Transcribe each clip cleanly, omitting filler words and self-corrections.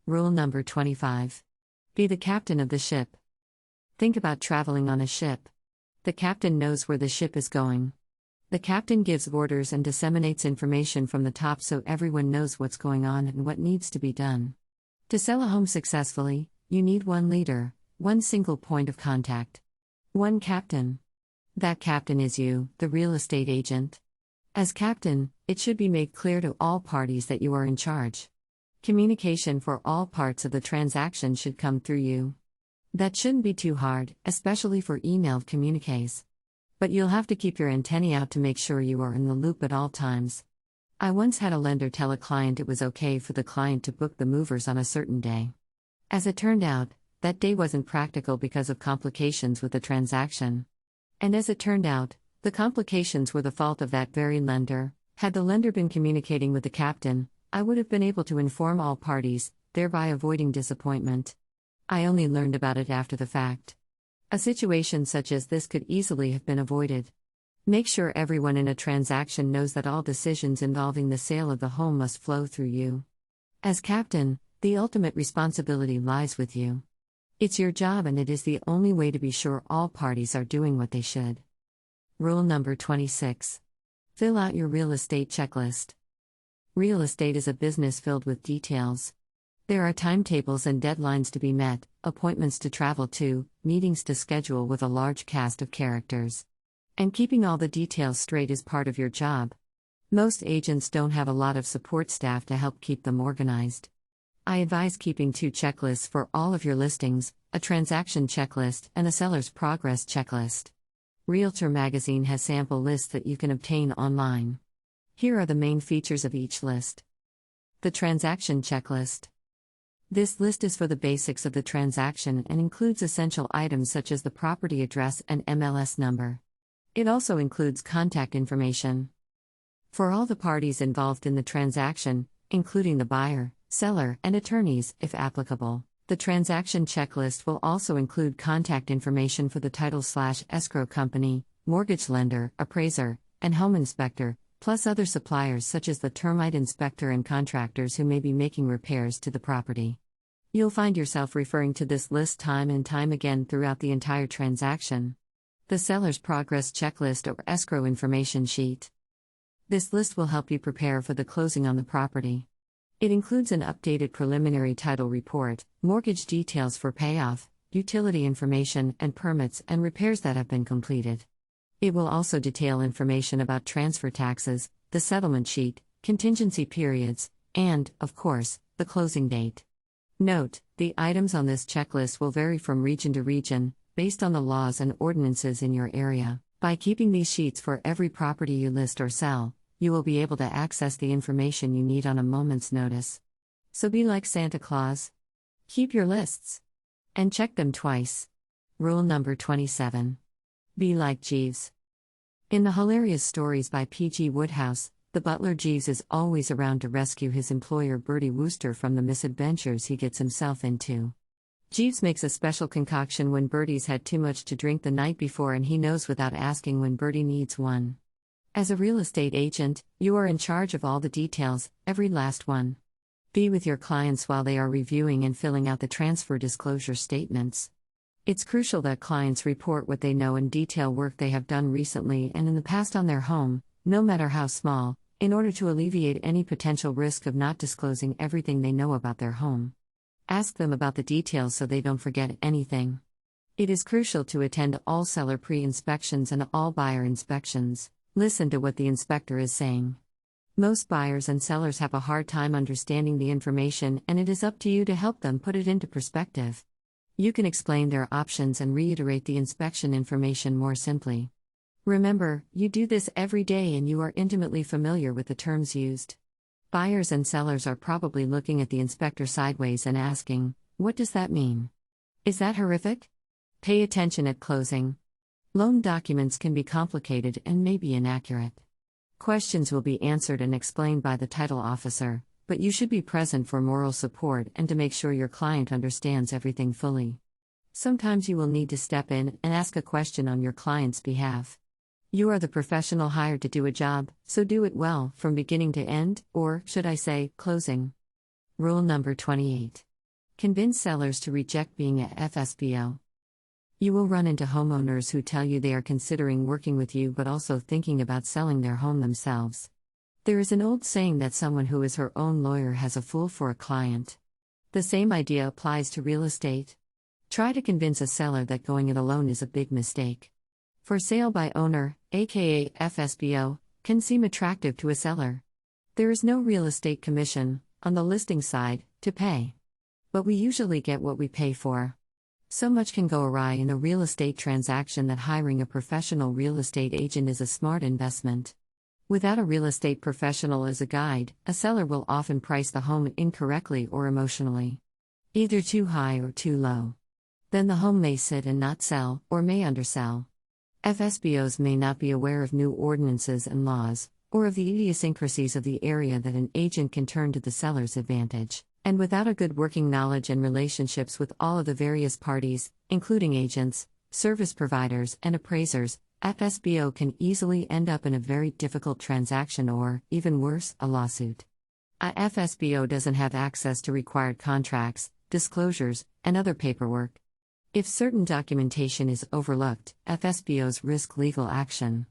Rule number 25. Be the captain of the ship. Think about traveling on a ship. The captain knows where the ship is going. The captain gives orders and disseminates information from the top so everyone knows what's going on and what needs to be done. To sell a home successfully, you need one leader, one single point of contact. One captain. That captain is you, the real estate agent. As captain, it should be made clear to all parties that you are in charge. Communication for all parts of the transaction should come through you. That shouldn't be too hard, especially for emailed communiques. But you'll have to keep your antennae out to make sure you are in the loop at all times. I once had a lender tell a client it was okay for the client to book the movers on a certain day. As it turned out, that day wasn't practical because of complications with the transaction. And as it turned out, the complications were the fault of that very lender. Had the lender been communicating with the captain, I would have been able to inform all parties, thereby avoiding disappointment. I only learned about it after the fact. A situation such as this could easily have been avoided. Make sure everyone in a transaction knows that all decisions involving the sale of the home must flow through you. As captain, the ultimate responsibility lies with you. It's your job and it is the only way to be sure all parties are doing what they should. Rule number 26. Fill out your real estate checklist. Real estate is a business filled with details. There are timetables and deadlines to be met, appointments to travel to, meetings to schedule with a large cast of characters. And keeping all the details straight is part of your job. Most agents don't have a lot of support staff to help keep them organized. I advise keeping 2 checklists for all of your listings, a transaction checklist and a seller's progress checklist. Realtor Magazine has sample lists that you can obtain online. Here are the main features of each list. The transaction checklist. This list is for the basics of the transaction and includes essential items such as the property address and MLS number. It also includes contact information. For all the parties involved in the transaction, including the buyer, seller, and attorneys, if applicable, the transaction checklist will also include contact information for the title/escrow company, mortgage lender, appraiser, and home inspector, plus other suppliers such as the termite inspector and contractors who may be making repairs to the property. You'll find yourself referring to this list time and time again throughout the entire transaction. The seller's progress checklist or escrow information sheet. This list will help you prepare for the closing on the property. It includes an updated preliminary title report, mortgage details for payoff, utility information, and permits and repairs that have been completed. It will also detail information about transfer taxes, the settlement sheet, contingency periods, and, of course, the closing date. Note, the items on this checklist will vary from region to region, based on the laws and ordinances in your area. By keeping these sheets for every property you list or sell, you will be able to access the information you need on a moment's notice. So be like Santa Claus. Keep your lists. And check them twice. Rule number 27. Be like Jeeves. In the hilarious stories by P.G. Wodehouse, the butler Jeeves is always around to rescue his employer Bertie Wooster from the misadventures he gets himself into. Jeeves makes a special concoction when Bertie's had too much to drink the night before, and he knows without asking when Bertie needs one. As a real estate agent, you are in charge of all the details, every last one. Be with your clients while they are reviewing and filling out the transfer disclosure statements. It's crucial that clients report what they know and detail work they have done recently and in the past on their home, no matter how small, in order to alleviate any potential risk of not disclosing everything they know about their home. Ask them about the details so they don't forget anything. It is crucial to attend all seller pre-inspections and all buyer inspections. Listen to what the inspector is saying. Most buyers and sellers have a hard time understanding the information, and it is up to you to help them put it into perspective. You can explain their options and reiterate the inspection information more simply. Remember, you do this every day and you are intimately familiar with the terms used. Buyers and sellers are probably looking at the inspector sideways and asking, "What does that mean? Is that horrific?" Pay attention at closing. Loan documents can be complicated and may be inaccurate. Questions will be answered and explained by the title officer, but you should be present for moral support and to make sure your client understands everything fully. Sometimes you will need to step in and ask a question on your client's behalf. You are the professional hired to do a job, so do it well, from beginning to end, or, should I say, closing. Rule number 28. Convince sellers to reject being a FSBO. You will run into homeowners who tell you they are considering working with you but also thinking about selling their home themselves. There is an old saying that someone who is her own lawyer has a fool for a client. The same idea applies to real estate. Try to convince a seller that going it alone is a big mistake. For sale by owner, aka FSBO, can seem attractive to a seller. There is no real estate commission, on the listing side, to pay. But we usually get what we pay for. So much can go awry in a real estate transaction that hiring a professional real estate agent is a smart investment. Without a real estate professional as a guide, a seller will often price the home incorrectly or emotionally. Either too high or too low. Then the home may sit and not sell, or may undersell. FSBOs may not be aware of new ordinances and laws, or of the idiosyncrasies of the area that an agent can turn to the seller's advantage. And without a good working knowledge and relationships with all of the various parties, including agents, service providers, and appraisers, FSBO can easily end up in a very difficult transaction or, even worse, a lawsuit. A FSBO doesn't have access to required contracts, disclosures, and other paperwork. If certain documentation is overlooked, FSBOs risk legal action.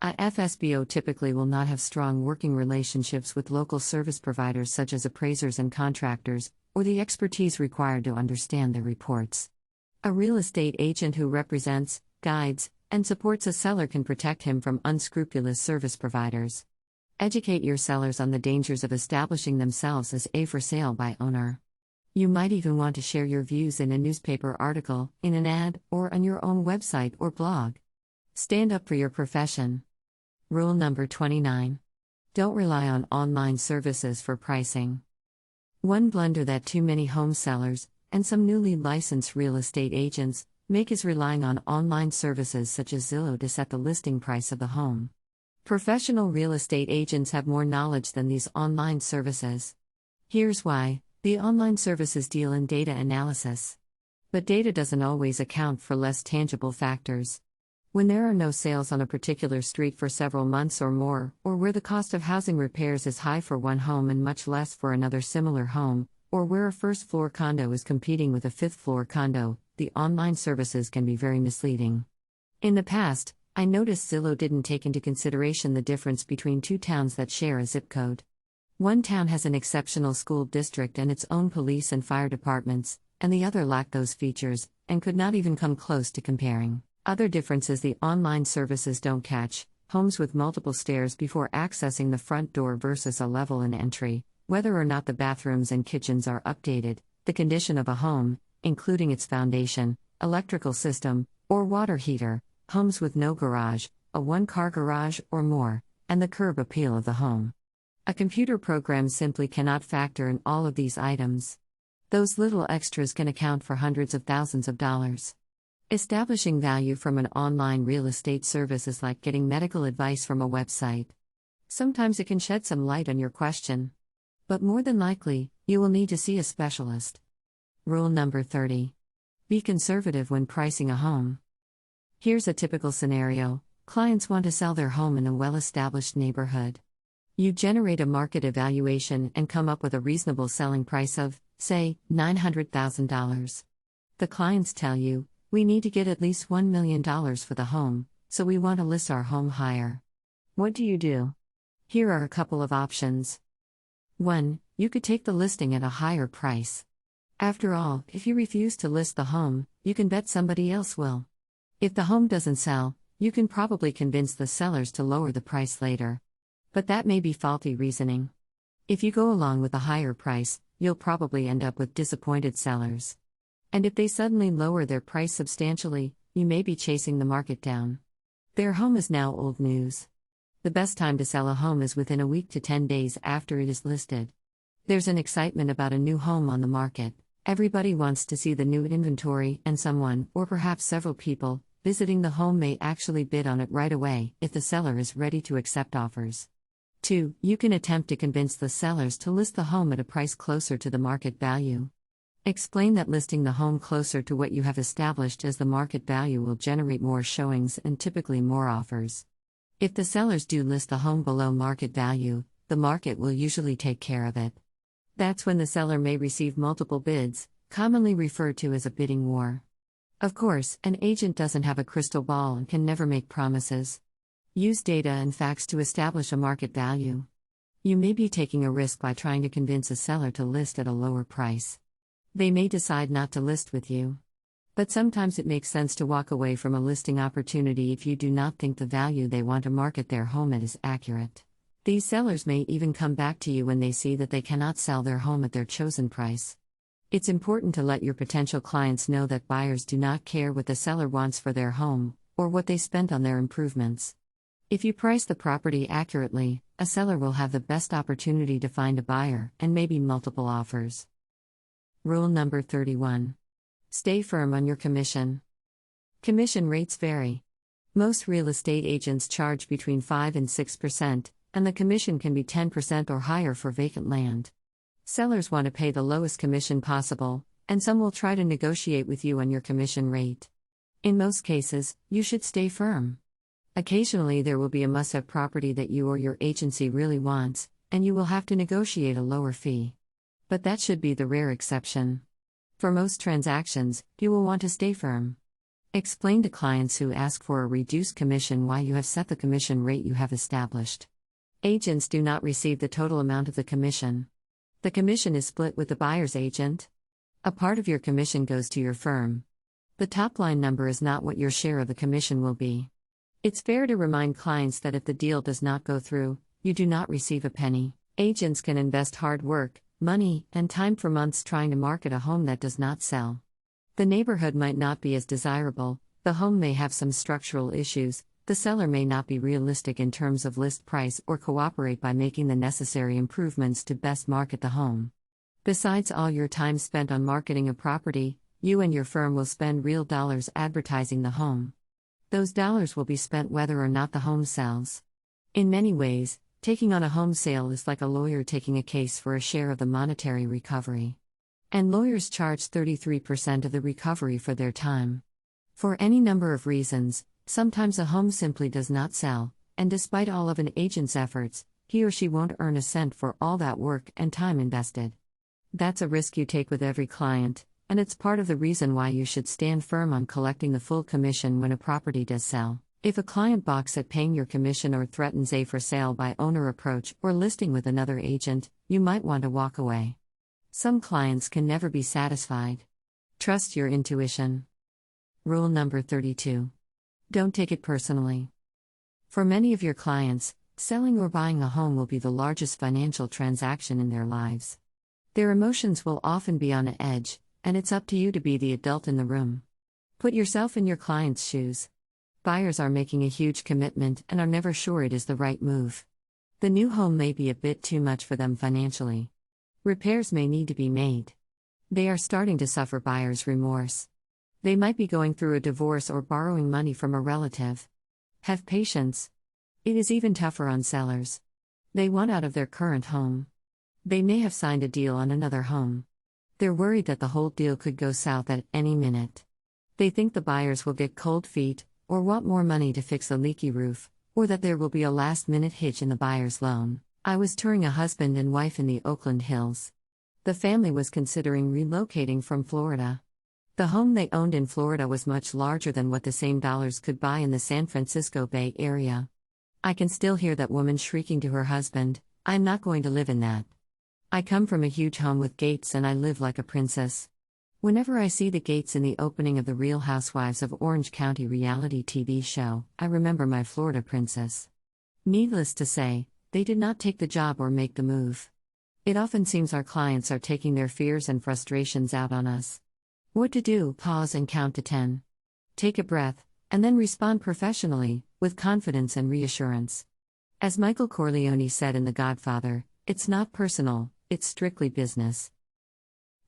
A FSBO typically will not have strong working relationships with local service providers such as appraisers and contractors, or the expertise required to understand their reports. A real estate agent who represents, guides, and supports a seller can protect him from unscrupulous service providers. Educate your sellers on the dangers of establishing themselves as a for sale by owner. You might even want to share your views in a newspaper article, in an ad, or on your own website or blog. Stand up for your profession. Rule number 29. Don't rely on online services for pricing. One blunder that too many home sellers, and some newly licensed real estate agents, make is relying on online services such as Zillow to set the listing price of the home. Professional real estate agents have more knowledge than these online services. Here's why. The online services deal in data analysis. But data doesn't always account for less tangible factors. When there are no sales on a particular street for several months or more, or where the cost of housing repairs is high for one home and much less for another similar home, or where a first-floor condo is competing with a fifth-floor condo, the online services can be very misleading. In the past, I noticed Zillow didn't take into consideration the difference between two towns that share a zip code. One town has an exceptional school district and its own police and fire departments, and the other lacked those features, and could not even come close to comparing. Other differences the online services don't catch: homes with multiple stairs before accessing the front door versus a level in entry, whether or not the bathrooms and kitchens are updated, the condition of a home, including its foundation, electrical system, or water heater, homes with no garage, a one-car garage or more, and the curb appeal of the home. A computer program simply cannot factor in all of these items. Those little extras can account for hundreds of thousands of dollars. Establishing value from an online real estate service is like getting medical advice from a website. Sometimes it can shed some light on your question. But more than likely, you will need to see a specialist. Rule number 30. Be conservative when pricing a home. Here's a typical scenario. Clients want to sell their home in a well-established neighborhood. You generate a market evaluation and come up with a reasonable selling price of, say, $900,000. The clients tell you, we need to get at least $1 million for the home, so we want to list our home higher. What do? Here are a couple of options. 1. You could take the listing at a higher price. After all, if you refuse to list the home, you can bet somebody else will. If the home doesn't sell, you can probably convince the sellers to lower the price later. But that may be faulty reasoning. If you go along with a higher price, you'll probably end up with disappointed sellers. And if they suddenly lower their price substantially, you may be chasing the market down. Their home is now old news. The best time to sell a home is within a week to 10 days after it is listed. There's an excitement about a new home on the market. Everybody wants to see the new inventory, and someone, or perhaps several people, visiting the home may actually bid on it right away if the seller is ready to accept offers. 2. You can attempt to convince the sellers to list the home at a price closer to the market value. Explain that listing the home closer to what you have established as the market value will generate more showings and typically more offers. If the sellers do list the home below market value, the market will usually take care of it. That's when the seller may receive multiple bids, commonly referred to as a bidding war. Of course, an agent doesn't have a crystal ball and can never make promises. Use data and facts to establish a market value. You may be taking a risk by trying to convince a seller to list at a lower price. They may decide not to list with you. But sometimes it makes sense to walk away from a listing opportunity if you do not think the value they want to market their home at is accurate. These sellers may even come back to you when they see that they cannot sell their home at their chosen price. It's important to let your potential clients know that buyers do not care what the seller wants for their home, or what they spent on their improvements. If you price the property accurately, a seller will have the best opportunity to find a buyer, and maybe multiple offers. Rule number 31. Stay firm on your commission. Commission rates vary. Most real estate agents charge between 5 and 6%, and the commission can be 10% or higher for vacant land. Sellers want to pay the lowest commission possible, and some will try to negotiate with you on your commission rate. In most cases, you should stay firm. Occasionally there will be a must-have property that you or your agency really wants, and you will have to negotiate a lower fee. But that should be the rare exception. For most transactions, you will want to stay firm. Explain to clients who ask for a reduced commission why you have set the commission rate you have established. Agents do not receive the total amount of the commission. The commission is split with the buyer's agent. A part of your commission goes to your firm. The top-line number is not what your share of the commission will be. It's fair to remind clients that if the deal does not go through, you do not receive a penny. Agents can invest hard work, money, and time for months trying to market a home that does not sell. The neighborhood might not be as desirable, the home may have some structural issues, the seller may not be realistic in terms of list price or cooperate by making the necessary improvements to best market the home. Besides all your time spent on marketing a property, you and your firm will spend real dollars advertising the home. Those dollars will be spent whether or not the home sells. In many ways, taking on a home sale is like a lawyer taking a case for a share of the monetary recovery. And lawyers charge 33% of the recovery for their time. For any number of reasons, sometimes a home simply does not sell, and despite all of an agent's efforts, he or she won't earn a cent for all that work and time invested. That's a risk you take with every client, and it's part of the reason why you should stand firm on collecting the full commission when a property does sell. If a client balks at paying your commission or threatens a for sale by owner approach or listing with another agent, you might want to walk away. Some clients can never be satisfied. Trust your intuition. Rule number 32. Don't take it personally. For many of your clients, selling or buying a home will be the largest financial transaction in their lives. Their emotions will often be on edge, and it's up to you to be the adult in the room. Put yourself in your client's shoes. Buyers are making a huge commitment and are never sure it is the right move. The new home may be a bit too much for them financially. Repairs may need to be made. They are starting to suffer buyer's remorse. They might be going through a divorce or borrowing money from a relative. Have patience. It is even tougher on sellers. They want out of their current home. They may have signed a deal on another home. They're worried that the whole deal could go south at any minute. They think the buyers will get cold feet, or want more money to fix a leaky roof, or that there will be a last-minute hitch in the buyer's loan. I was touring a husband and wife in the Oakland Hills. The family was considering relocating from Florida. The home they owned in Florida was much larger than what the same dollars could buy in the San Francisco Bay Area. I can still hear that woman shrieking to her husband, "I'm not going to live in that. I come from a huge home with gates and I live like a princess." Whenever I see the gates in the opening of the Real Housewives of Orange County reality TV show, I remember my Florida princess. Needless to say, they did not take the job or make the move. It often seems our clients are taking their fears and frustrations out on us. What to do? Pause and count to 10. Take a breath, and then respond professionally, with confidence and reassurance. As Michael Corleone said in The Godfather, it's not personal, it's strictly business.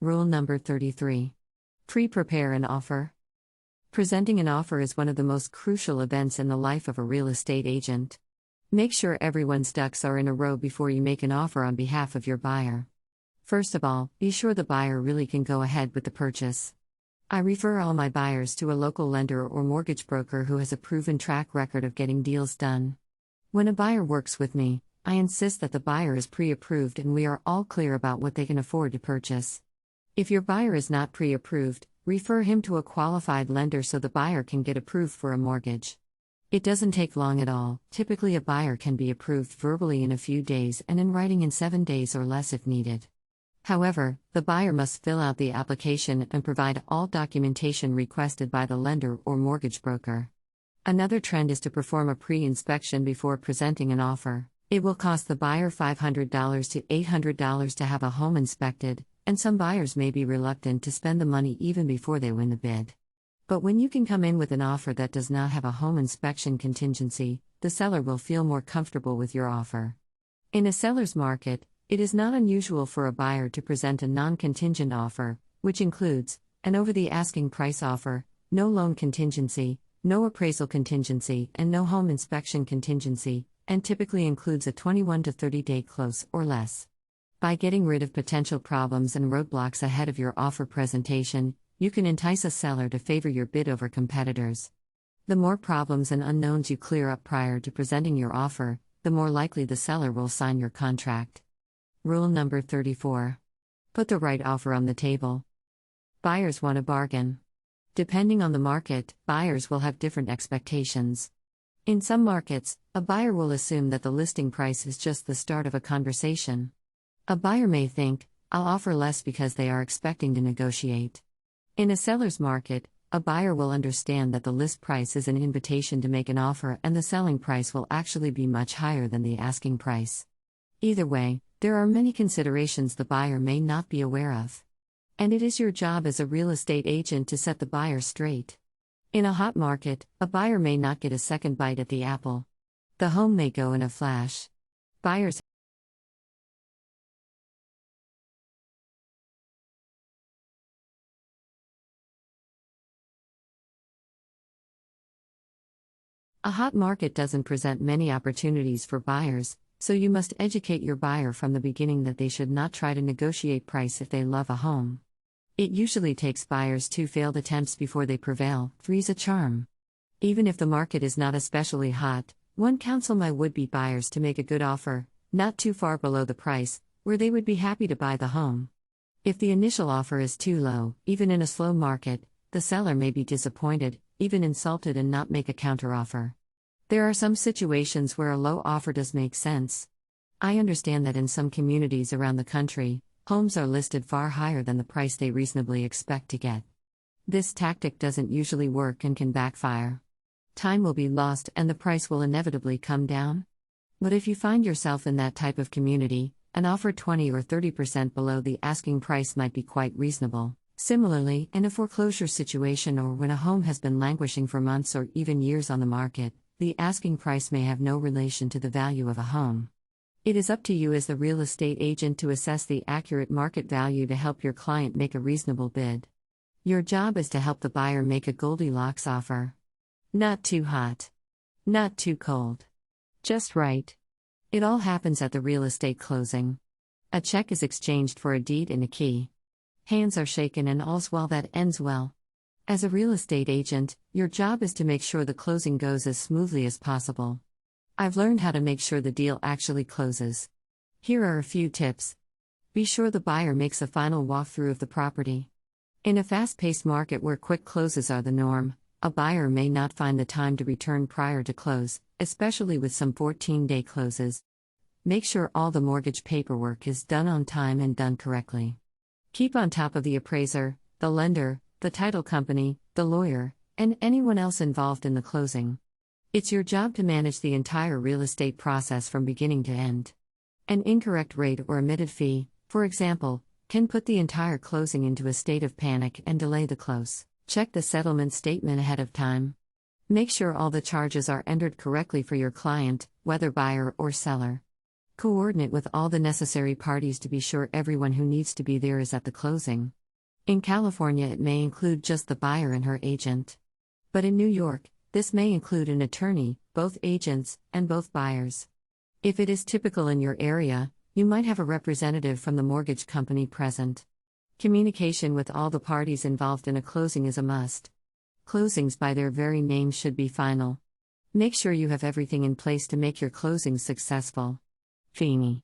Rule number 33. Pre-prepare an offer. Presenting an offer is one of the most crucial events in the life of a real estate agent. Make sure everyone's ducks are in a row before you make an offer on behalf of your buyer. First of all, be sure the buyer really can go ahead with the purchase. I refer all my buyers to a local lender or mortgage broker who has a proven track record of getting deals done. When a buyer works with me, I insist that the buyer is pre-approved and we are all clear about what they can afford to purchase. If your buyer is not pre-approved, refer him to a qualified lender so the buyer can get approved for a mortgage. It doesn't take long at all. Typically, a buyer can be approved verbally in a few days and in writing in 7 days or less if needed. However, the buyer must fill out the application and provide all documentation requested by the lender or mortgage broker. Another trend is to perform a pre-inspection before presenting an offer. It will cost the buyer $500 to $800 to have a home inspected, and some buyers may be reluctant to spend the money even before they win the bid. But when you can come in with an offer that does not have a home inspection contingency, the seller will feel more comfortable with your offer. In a seller's market, it is not unusual for a buyer to present a non-contingent offer, which includes an over-the-asking price offer, no loan contingency, no appraisal contingency, and no home inspection contingency, and typically includes a 21 to 30-day close or less. By getting rid of potential problems and roadblocks ahead of your offer presentation, you can entice a seller to favor your bid over competitors. The more problems and unknowns you clear up prior to presenting your offer, the more likely the seller will sign your contract. Rule number 34. Put the right offer on the table. Buyers want a bargain. Depending on the market, buyers will have different expectations. In some markets, a buyer will assume that the listing price is just the start of a conversation. A buyer may think, "I'll offer less," because they are expecting to negotiate. In a seller's market, a buyer will understand that the list price is an invitation to make an offer and the selling price will actually be much higher than the asking price. Either way, there are many considerations the buyer may not be aware of. And it is your job as a real estate agent to set the buyer straight. In a hot market, a buyer may not get a second bite at the apple. The home may go in a flash. Buyers A hot market doesn't present many opportunities for buyers, so you must educate your buyer from the beginning that they should not try to negotiate price if they love a home. It usually takes buyers 2 failed attempts before they prevail. 3's a charm. Even if the market is not especially hot, one counsel my would-be buyers to make a good offer, not too far below the price, where they would be happy to buy the home. If the initial offer is too low, even in a slow market, the seller may be disappointed, even insulted, and not make a counteroffer. There are some situations where a low offer does make sense. I understand that in some communities around the country, homes are listed far higher than the price they reasonably expect to get. This tactic doesn't usually work and can backfire. Time will be lost and the price will inevitably come down. But if you find yourself in that type of community, an offer 20 or 30% below the asking price might be quite reasonable. Similarly, in a foreclosure situation or when a home has been languishing for months or even years on the market, the asking price may have no relation to the value of a home. It is up to you as the real estate agent to assess the accurate market value to help your client make a reasonable bid. Your job is to help the buyer make a Goldilocks offer. Not too hot. Not too cold. Just right. It all happens at the real estate closing. A check is exchanged for a deed and a key. Hands are shaken and all's well that ends well. As a real estate agent, your job is to make sure the closing goes as smoothly as possible. I've learned how to make sure the deal actually closes. Here are a few tips. Be sure the buyer makes a final walkthrough of the property. In a fast-paced market where quick closes are the norm, a buyer may not find the time to return prior to close, especially with some 14-day closes. Make sure all the mortgage paperwork is done on time and done correctly. Keep on top of the appraiser, the lender, the title company, the lawyer, and anyone else involved in the closing. It's your job to manage the entire real estate process from beginning to end. An incorrect rate or omitted fee, for example, can put the entire closing into a state of panic and delay the close. Check the settlement statement ahead of time. Make sure all the charges are entered correctly for your client, whether buyer or seller. Coordinate with all the necessary parties to be sure everyone who needs to be there is at the closing. In California, it may include just the buyer and her agent. But in New York, this may include an attorney, both agents, and both buyers. If it is typical in your area, you might have a representative from the mortgage company present. Communication with all the parties involved in a closing is a must. Closings by their very name should be final. Make sure you have everything in place to make your closings successful. Feeney.